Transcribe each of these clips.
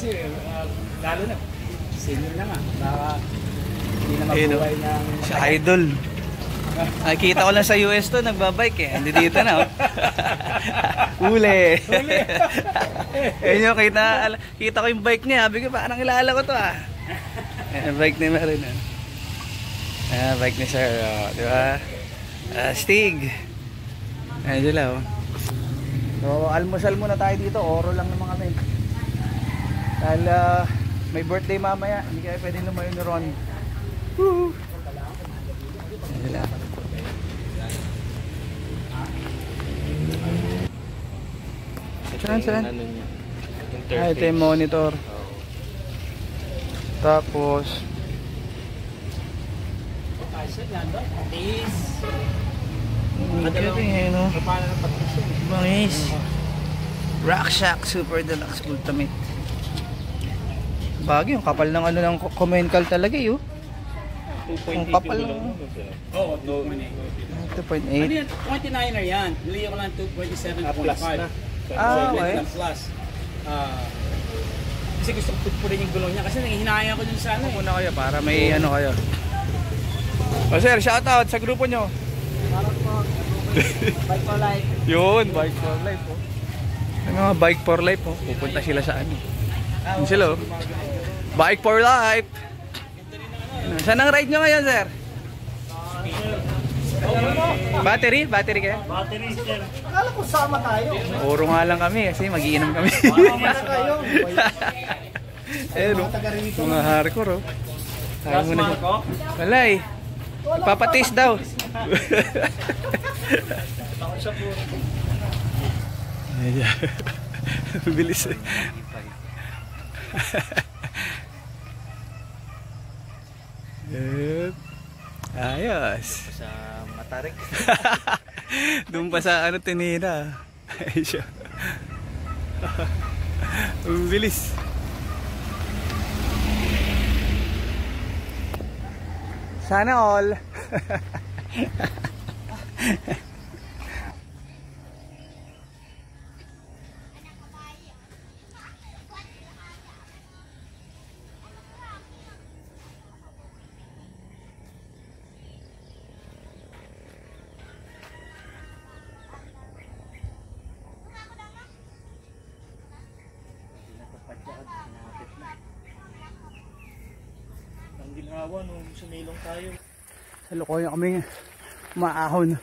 kasi lalo na senior na nga. Baka hindi na mabuhay ng... Si Idol. Nakikita ko lang sa US to, nagbabike eh. Hindi dito na. Huli. Ayun yung kita ko yung bike niya. Sabi ko, parang ilala ko to ah. Bike ni Marin. Bike ni Sir. Di ba? Stig. Ayun sila oh. So, almusal muna tayo dito. Oro lang naman kami. Dahil may birthday mamaya. Hindi kaya pwede lumayo ni Ron. Woo! Ayun sila. Saan? Ito yung monitor. Tapos Bangis Rock Shack Super Deluxe Ultimate. Bagay yung kapal ng ano ng Comencal talaga yun. Ang kapal ng 2.8. Ano yan? 29er yan. Niliyo ko lang 2.7.5. Okay. Plus. Kasi gusto ko putpurin yung gulong niya kasi nangihinayang ako dun sa ano. Muna kayo para may ano kayo. O sir, shoutout sa grupo nyo. Bike for life. Yun, Bike for Life oh. Yung mga Bike for Life oh. Pupunta sila sa ano. Yun sila oh. Bike for Life. Saan ang ride nyo ngayon sir? Battery? Battery kayo? Battery sir. Akala ko sama tayo. Oro nga lang kami kasi magiinom kami. Eh no, mga hardcore oh. Tayo muna siya. Wala eh. Papatis daw. Bilis eh. Ayos. Sa Matarik. Doon pa sa ano tinira. Ay siya. Bilis. Sana all. Ang ginawa nung sumilong tayo. Sa Lukoy kami maahon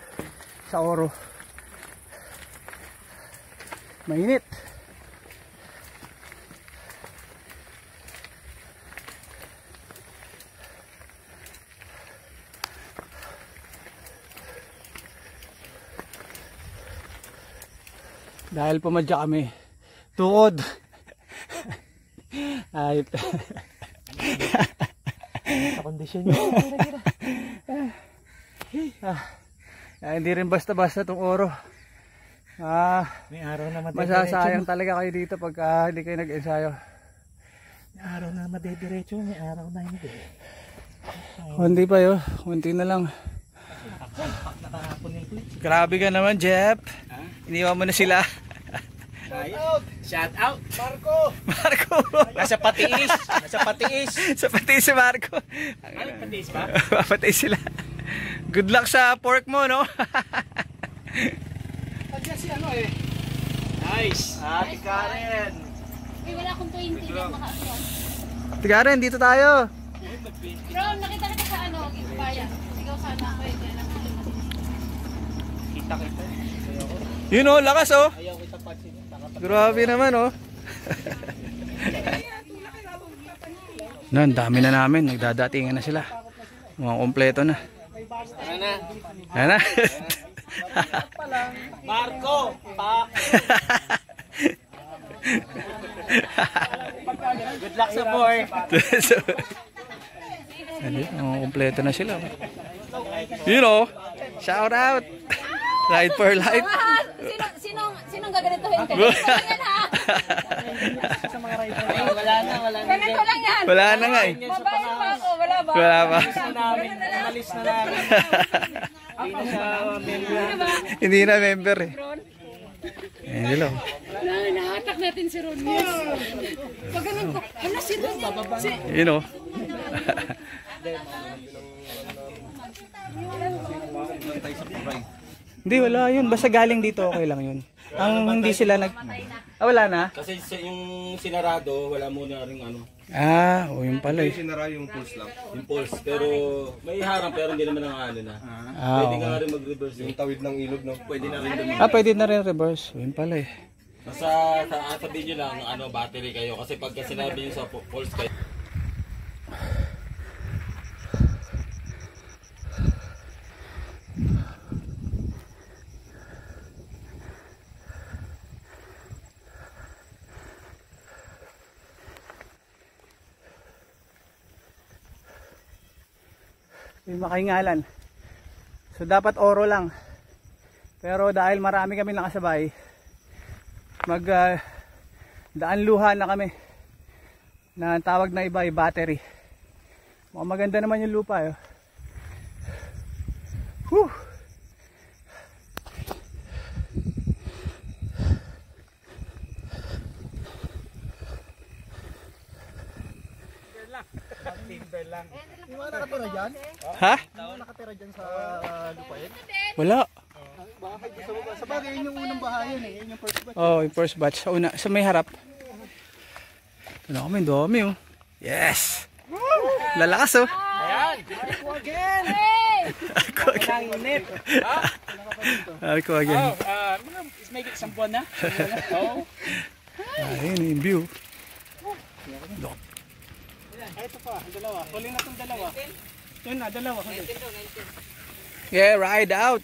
sa Oro. Mainit. Dahil pumadya kami tuod. Ay. Sa kondisyon niya. Hindi rin basta-basta itong Oro. May araw na masasayang talaga kayo dito pag hindi kayo nag-ensayo. May araw na madediretso, may araw na hindi. Hindi pa yun, kunti na lang. Grabe ka naman Jeff. Iniwan mo na sila. Shout out Marco. Marco. Nasa patiis. Nasa patiis. Sa patiis si Marco. Ano patiis pa? Patiis sila. Good luck sa pork mo no. Pagka si ano eh. Nice. Ate Karen. Uy, wala akong 20 na makaaswan. Ate Karen, dito tayo. Bro, nakita na ka sa ano, Gitbaya. Sigaw sana ako eh. Kita. Yun oh, lakas oh. Ayaw kita pansin. Grabe naman oh. Ang dami na namin, nagdadatingan na sila. Mga kompleto na. Ano na? Marco, pak. Good luck sa boy. Mga kompleto na sila. You know, shout out. Ride for life. Sinong gaganituhin ka? Ganyan ha? Wala na. Ganito lang yan. Wala na nga eh. Babae pa ako, wala ba? Wala pa. Umalis na namin. Hindi na siya member. Hindi na member eh. Ayan, dilaw. Nahatak natin si Ron. Yes. Pag ganun ko, hala si Ron yan. Yun o. Hindi, wala yun. Basta galing dito, okay lang yun. Ang hindi sila nag... Ah, wala na? Kasi yung sinarado, wala muna rin ano. Ah, o yun pala eh. Sinara yung pulse lang. Yung pulse. Pero may harang pero hindi naman ang ano na. Ah, Pwede okay. nga rin mag-reverse. Yung tawid ng ilog, no? Pwede na rin naman. Ah, pwede na rin reverse. O yun pala eh. Basta sabihin nyo lang ano, battery kayo. Kasi pagka sinabi nyo sa pulse kayo. Yung makahingalan. So dapat oro lang. Pero dahil marami kami nakasabay, daan luha na kami. Na ang tawag na iba ay battery. Mukhang maganda naman yung lupa. Whew! Ha? Nakatira dyan sa lupain. Wala. Sa bagay, yun yung unang bahayan eh. Yun yung first batch. Oh, yung first batch. Sa una, sa may harap. Ito na kami, dami oh. Yes! Lalakas oh. Ayan! Ako again! Ako again. Nanginit. Ako again. Is make it isang buwan na? Oo. Ayun yung view. Ay, ito pa, ang dalawa. Huli na itong dalawa. Yun na, dalawa. Huli. Yeah, ride out.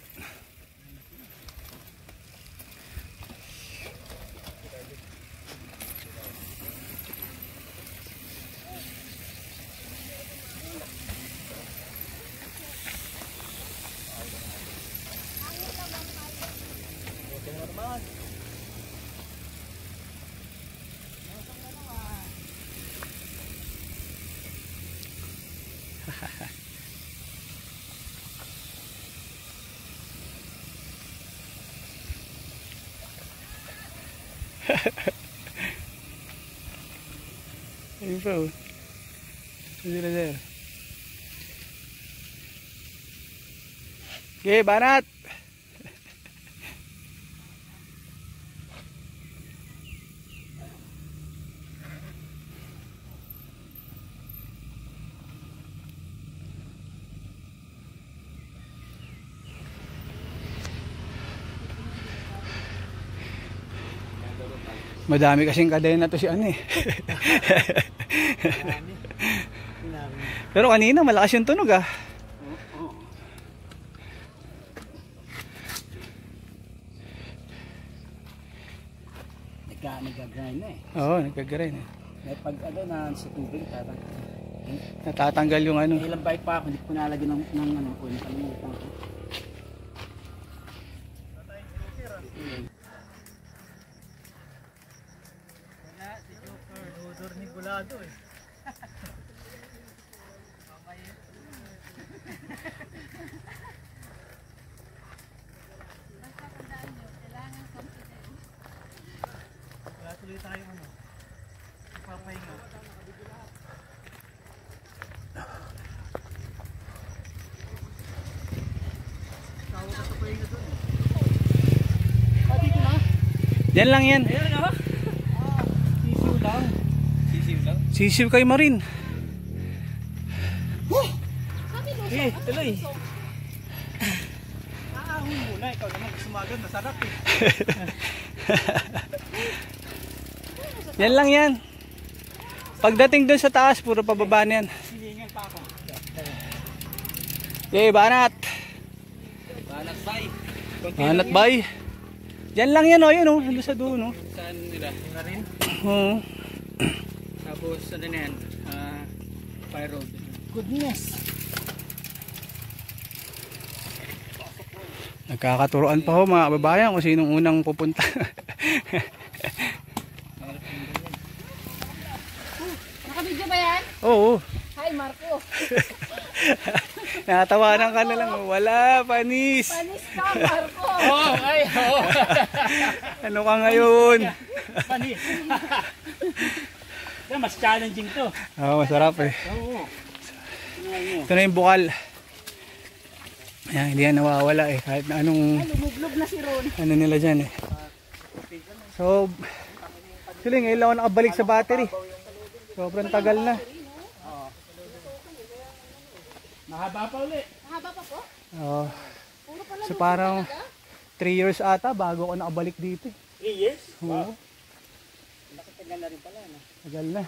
Ayun pa oh. Sila there. Okay, banat! Madami kasing kadena to si ano eh. Pero kanina malakas yung tunog ah. Nagagrind na eh. Oo, nagkagarain eh. May pag ano na sa tubig, parang Natatanggal yung ano. ilang bike pa ako, hindi ko nalagyan ng ano ko, nakalimutan ko. Yan lang yan. Sisiw lang. Sisiw kay Marin. Eh, tuloy. Aahon muna, ikaw naman sumagal, masarap eh. Yan lang yan. Pagdating doon sa taas, puro pababa na yan. Silingan pa ako. Okay, banat. Banat bay. Banat bay. Yan lang yan oh, yun oh. Halo sa doon oh. Saan nila? Yung na rin. Oo. Tapos ano na yan? Fire road. Goodness. Nagkakaturoan pa ho mga kababayan kung sinong unang pupunta. Nakabidyo ba yan? Oo. Hi, Marco. Natawanan ka na lang. Wala, panis. Panis ka, Marco. Oh, ay, oh. Ano ka ngayon? Panis. Mas challenging to. Masarap eh. Oo. Ito na yung bukal. Ayan, hindi yan nawawala eh. Kahit na anong Lumublog na si Ron. ano nila dyan eh. So, actually ngayon lang ako nakabalik sa battery. Sobrang tagal na. Mahaba pa ulit. Mahaba pa po? Oo. So parang 3 years ata bago ako nakabalik dito eh. 3 years? Oo. Nakatagal na rin pala. No? Tagal na.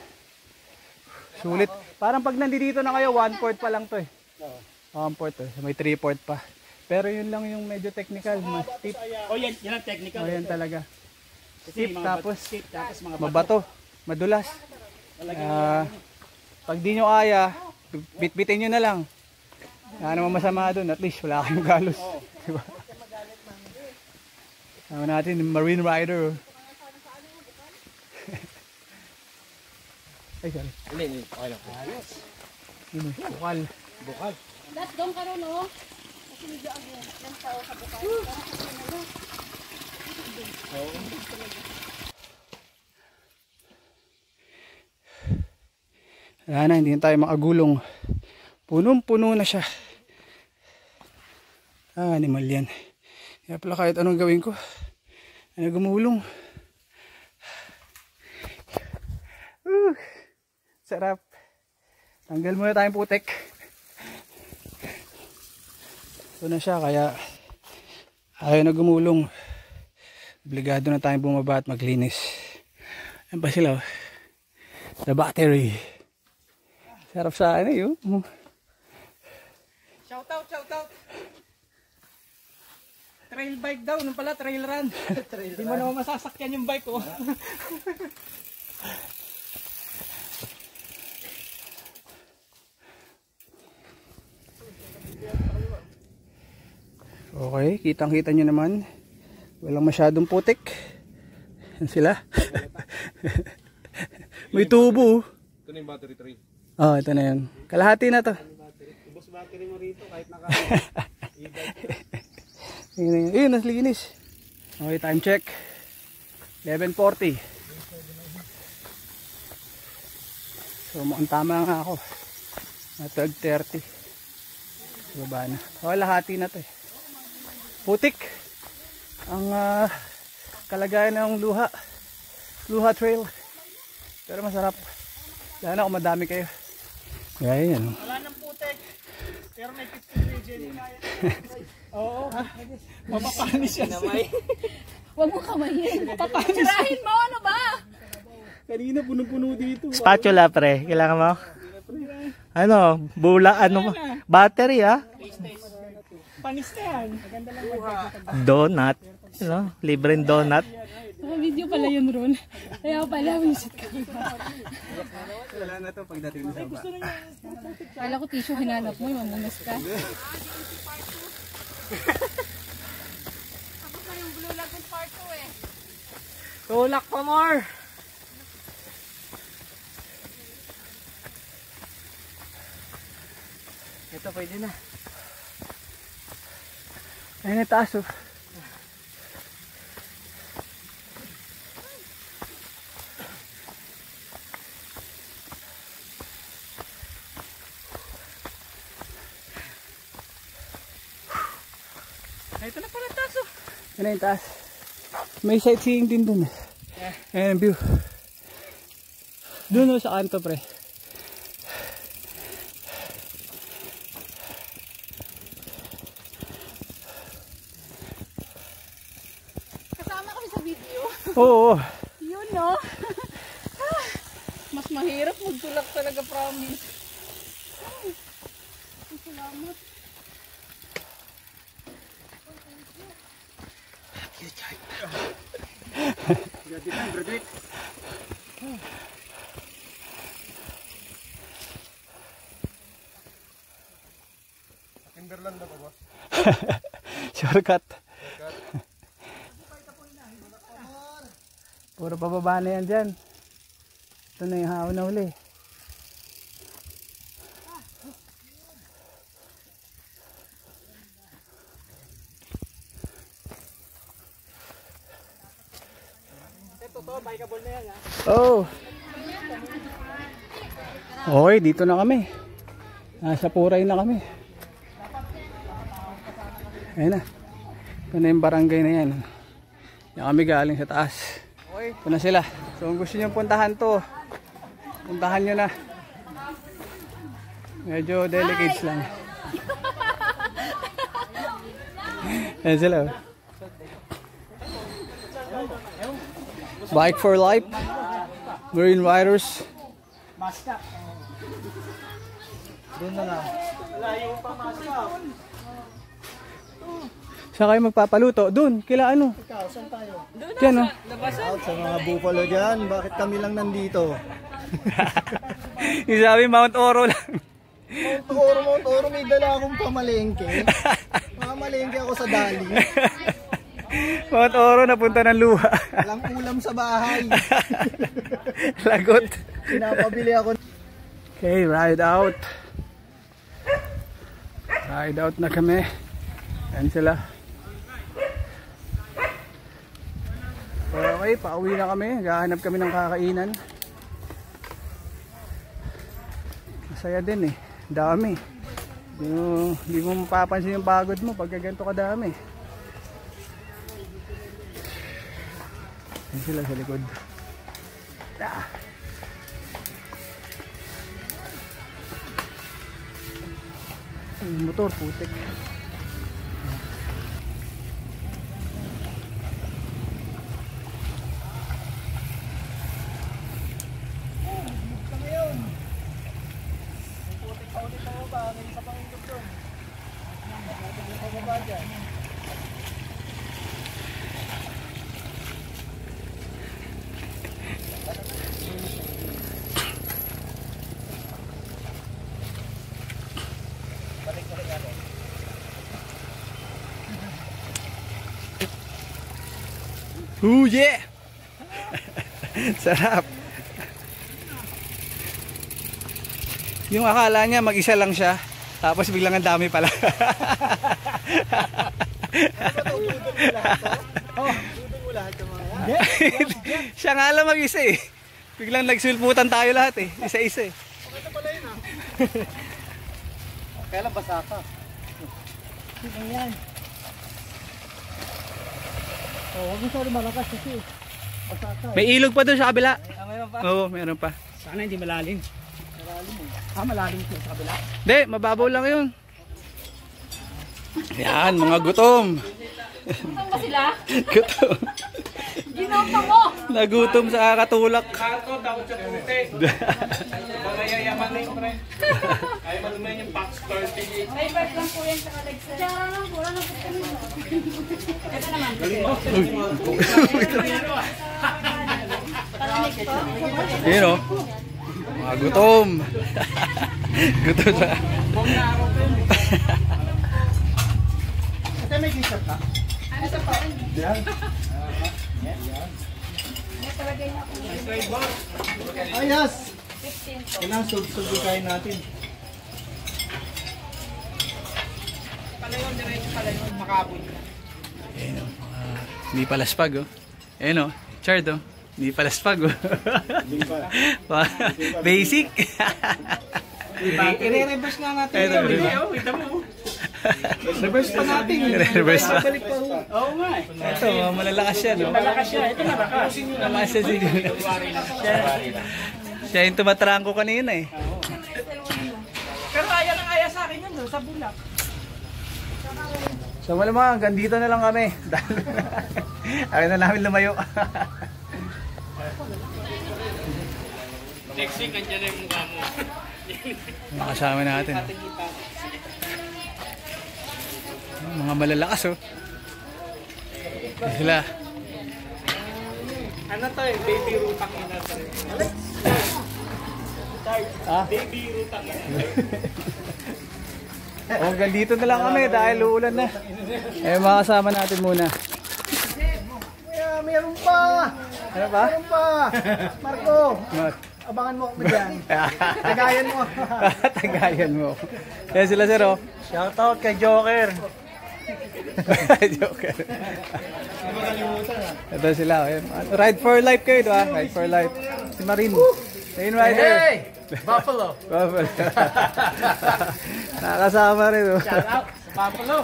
Sulit. Parang pag nandito na kayo, 1/4 pa lang to eh. Oo. 1/4 eh. May 3/4 pa. Pero yun lang yung medyo technical. Mas steep. Oh, yan ang technical. O yan talaga. Kasi Steep mga tapos steep, tapos mga mabato. Madulas. Pag di nyo kaya, bitbitin nyo na lang. Ano naman masama doon. At least wala kayong galos. Diba? Sama natin, Marine Rider. Ay, sorry. Hindi. Okay lang. Yun, bukal. Bukal. That's doon ka ron, oh. Kasi medyo again. Yan tao sa bukal. Wala na, hindi na tayo makagulong. Punong-puno na siya. Animal yan. Kaya pala kahit anong gawin ko, ano gumulong. Sarap. Tanggal muna tayong putek. Ito na siya, kaya ayaw na gumulong. Obligado na tayong bumaba at maglinis. Ayan pa sila. The battery. Sarap sa ano yun. Shout out. Trail bike daw, nung pala trail run. Hindi mo naman masasakyan yung bike ko. Okay, kitang-kita nyo naman. Walang masyadong putik. Yan sila. May tubo. Ito na yung battery tray. Oh, ito na yun. Kalahati na to. Ubus battery mo rito kahit naka Ayun, naslinis. Okay, time check. 11:40. So, mukhang tama nga ako. 12:30. Baba na. Okay, lahati na to eh. Putik. Ang kalagayan ng Luha Trail. Pero masarap. Lalo na kung madami kayo. Kaya yan. wala nang putek. Pero may 15 region. Oo. Mapapanis yan. Huwag mo kamayin. Sirahin mo, ano ba? Kanina punong-puno dito. Spatula pre, kailangan mo? Ano, bula, ano, battery ah? Panis na yan. Donut, libreng donut. Video pala yun, Ron. Kaya pala, visit ka. Wala na to pagdating sa baba. Kala ko tissue hinanap mo, mamunas ka. Tapos na yung Blue Lagoon Part 2 eh. Tulak pa more. Ito pwede na. Ayun na taas oh. Ito na pala taas oh. Yan na yung taas. May sightseeing din dun. Ayan ang view. Dun sa kanto pre. Kasama kami sa video. Oo. Yun, no? Mas mahirap magtulak talaga, promise. Ay, salamat. Timberland na ba boss? Shortcut. Puro pababa na yan dyan. Ito na yung hawa na uli. Oh. Okay, dito na kami. Nasa Puray na kami. Ayan na. Ito na yung barangay na yan. Yan kami galing sa taas. Ito na sila. So kung gusto nyo puntahan to, puntahan nyo na. Medyo delicates lang. Ayan sila. Bike for Life, Marine Riders. Doon na lang. Saan kayo magpapaluto? Doon, kila ano? Ikaw, saan tayo? Diyan oh. Out sa mga bupalo dyan. Bakit kami lang nandito? Yung sabi Mount Oro lang. Mount Oro, may dala akong pamalengke. Pamalengke ako sa Dali. Mount Oro napunta ng luha. Walang ulam sa bahay. Lagot. Pinapabili ako. Okay, ride out. Ride out na kami. Yan sila. Okay, pauwi na kami. Gahanap kami ng kakainan. Masaya din eh. Dami. Hindi mo mapapansin yung pagod mo pag ganito kadami. Yan sila sa likod. Ah. Yung motor, putik. Ooh yeah! Sarap! Yung akala niya mag-isa lang siya, tapos biglang ang dami pala. Siya nga lang mag-isa eh. Biglang nagsulputan tayo lahat eh. Isa-isa eh. Kailan basa ka? Ayan. Oh, huwag mo sorry malakas kasi. Basa ka. May ilog pa doon sa kabila. Oo, meron pa. Sana hindi malalim. Malalim mo. Malalim ko sa kabila. Hindi, mababaw lang yun. Yan, mga gutom. Gutom ba sila? Gutom. Ginoto mo! Nagutom sa kakatulak. Kato, takot sa puti. Mayayaman na yung pre. Ay, malumayan yung box 30. May bird lang po yan sa kalegsa. Diyan lang po, wala po kami. Ito naman. Palamig po. Yun o. Mga gutom. Gutom sa... Ate, may kisap ka? Ano po? Yan. Nakalagay na ako. Ayos! 15 po. Kailangan sub-sub kain natin. Palayon, diretso palayon. Makaboy na. Ayun o. Hindi palaspag o. Ayun o. Chard o. Hindi palaspag o. Basic. I-reverse nga natin. Reverse pa natin. Reverse pa. Balik pa ho. Oo nga eh. Ito, malalakas siya no. Malakas siya. Ito malakas. Malakas siya si Siya yung tumatrangko kanina eh. Pero aya ng aya sa akin yun, sa bulak. So malamang, hanggang dito na lang kami. Ayaw na namin lumayo. Next week, andyan na yung mukha mo. Makasama natin. Mga malalakas oh. Sila. Ano to eh, baby rutang ina to eh. Ah? Baby rutang ina. Oh, hanggang dito na lang kami dahil uulan na. Eh, makasama natin muna. Meron pa! Ano pa? Meron pa! Marco! Abangan mo ako dyan. Tagayan mo. Tagayan mo. Yan sila sir oh. Shoutout kay Joker. Joker. Ito sila. Ayun. Ride for life kayo, diba? Ride for life. Si Marin. Main rider. Hey! Buffalo! Buffalo. Nakakasama rin. Oh. Shout out sa Buffalo!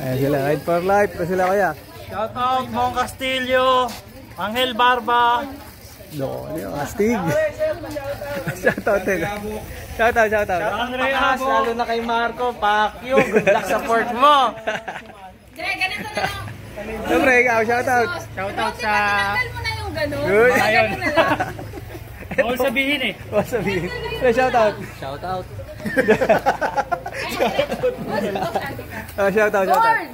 Ayan sila. Ride for life. Ito sila kaya. Shout out Mong Castillo! Angel Barba! Astig. Shout out din. Shout out. Andre As, lalo na kay Marco, Pacquiao, good luck sa port mo! Dre, ganito na lang. Siyempre, ikaw, shout out. Shout out sa... Tinanggal mo na yung gano'n. Good. Ayun. na lang. Bawal sabihin eh. O, sabihin. Shout out. Shout out. Shout out. Lord!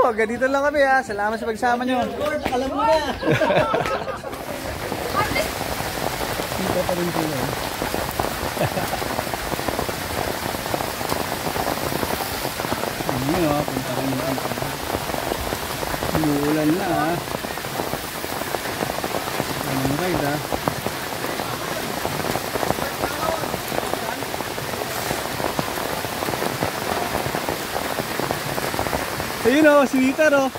Hanggang dito lang kami ha. Salamat sa pagsama nyo. Lord, alam mo na! Dito pa rin sila. Ayun o, punta rin natin. Umuulan na ha. Anong ride ha? Ayun o, sweeter o.